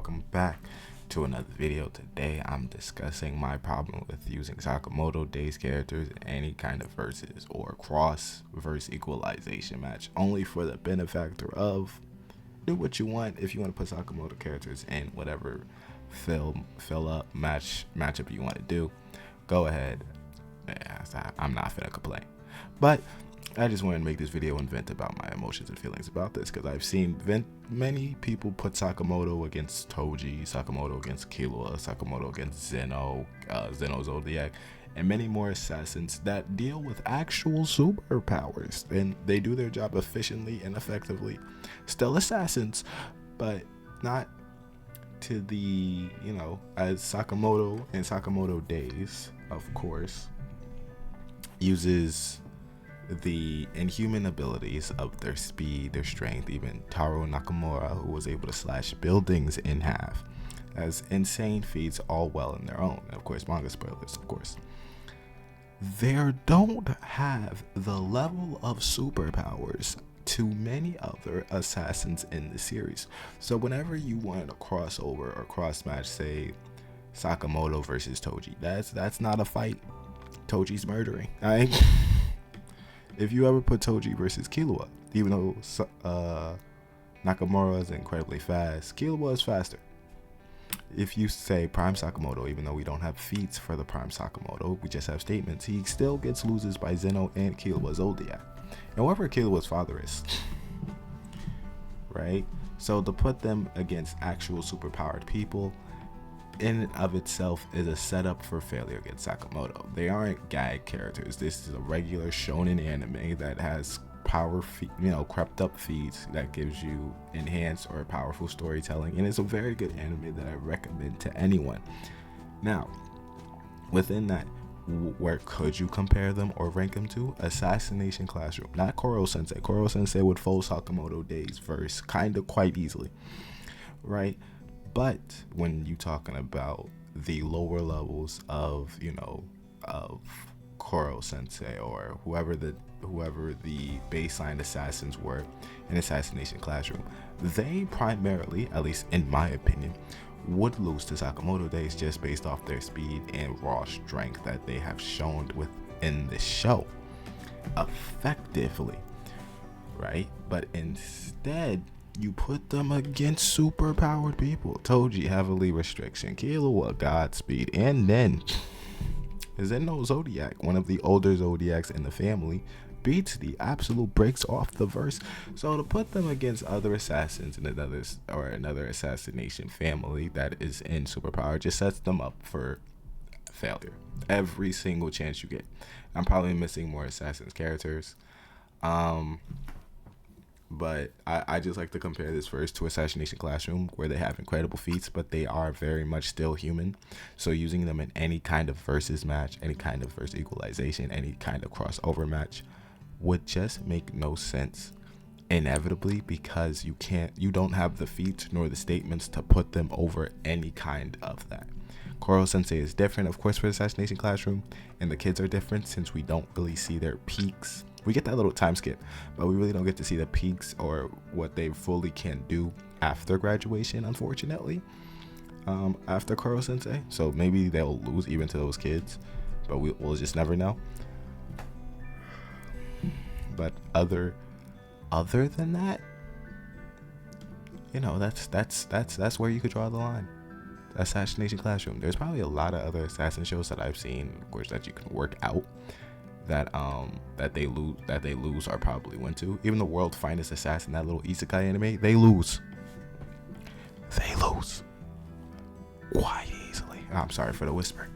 welcome back to another video. Today I'm discussing my problem with using Sakamoto Days characters in any kind of versus or cross verse equalization match, only for the benefactor of do what you want. If you want to put Sakamoto characters in whatever fill up matchup you want to do, go ahead. Yeah, I'm not finna complain, but I just wanted to make this video and vent about my emotions and feelings about this, because I've seen many people put Sakamoto against Toji, Sakamoto against Killua, Sakamoto against Zeno, Zeno Zodiac, and many more assassins that deal with actual superpowers, and they do their job efficiently and effectively. Still assassins, but not to the, as Sakamoto and Sakamoto Days, of course, uses the inhuman abilities of their speed, their strength. Even Taro Nakamura, who was able to slash buildings in half, as insane feats, all well in their own. And of course, manga spoilers, of course. They don't have the level of superpowers to many other assassins in the series. So whenever you want a crossover or cross match, say Sakamoto versus Toji, that's not a fight. Toji's murdering. If you ever put Toji versus Killua, even though Nakamura is incredibly fast, Killua is faster. If you say Prime Sakamoto, even though we don't have feats for the Prime Sakamoto, we just have statements, he still loses by Zeno and Killua Zodiac, and whoever Killua's father is. Right? So to put them against actual superpowered people in and of itself is a setup for failure against Sakamoto. They aren't gag characters. This is a regular shonen anime that has crept up feats that gives you enhanced or powerful storytelling, and it's a very good anime that I recommend to anyone. Now, within that, where could you compare them or rank them to? Assassination Classroom, not Koro Sensei. Koro Sensei would fold Sakamoto Days verse quite easily, right? But when you're talking about the lower levels of Koro Sensei or whoever the baseline assassins were in Assassination Classroom, they primarily, at least in my opinion, would lose to Sakamoto Days just based off their speed and raw strength that they have shown within the show effectively, right? But instead, you put them against superpowered people. Toji, heavily restriction. Killua, Godspeed. And then Zeno Zodiac, one of the older Zodiacs in the family, beats the absolute breaks off the verse. So to put them against other assassins in another assassination family that is in superpower just sets them up for failure every single chance you get. I'm probably missing more assassins characters. But I just like to compare this verse to Assassination Classroom, where they have incredible feats, but they are very much still human. So using them in any kind of versus match, any kind of verse equalization, any kind of crossover match would just make no sense, inevitably, because you don't have the feats nor the statements to put them over any kind of that. Koro Sensei is different, of course, for Assassination Classroom, and the kids are different since we don't really see their peaks. We get that little time skip, but we really don't get to see the peaks or what they fully can do after graduation, unfortunately, after Koro Sensei. So maybe they'll lose even to those kids, but we'll just never know. But other than that, that's where you could draw the line. Assassination Classroom. There's probably a lot of other assassin shows that I've seen, of course, that you can work out that they lose or probably went to. Even the world's finest assassin, that little isekai anime, they lose quite easily. I'm sorry for the whisper.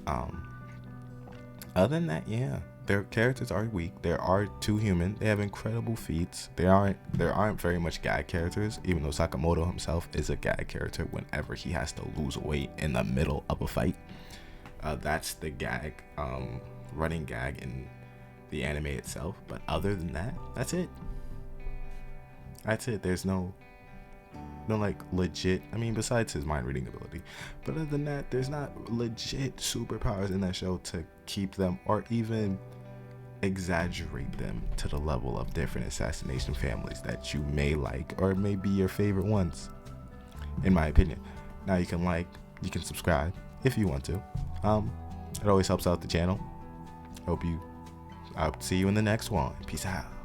Other than that, yeah, their characters are weak. They are too human. They have incredible feats. There aren't very much gag characters, even though Sakamoto himself is a gag character whenever he has to lose weight in the middle of a fight. That's the gag, running gag in the anime itself. But other than that, that's it. There's no like legit, besides his mind reading ability, but other than that, there's not legit superpowers in that show to keep them or even exaggerate them to the level of different assassination families that you may like or may be your favorite ones. in my opinion. Now you can like, you can subscribe if you want to. It always helps out the channel. I'll see you in the next one. Peace out.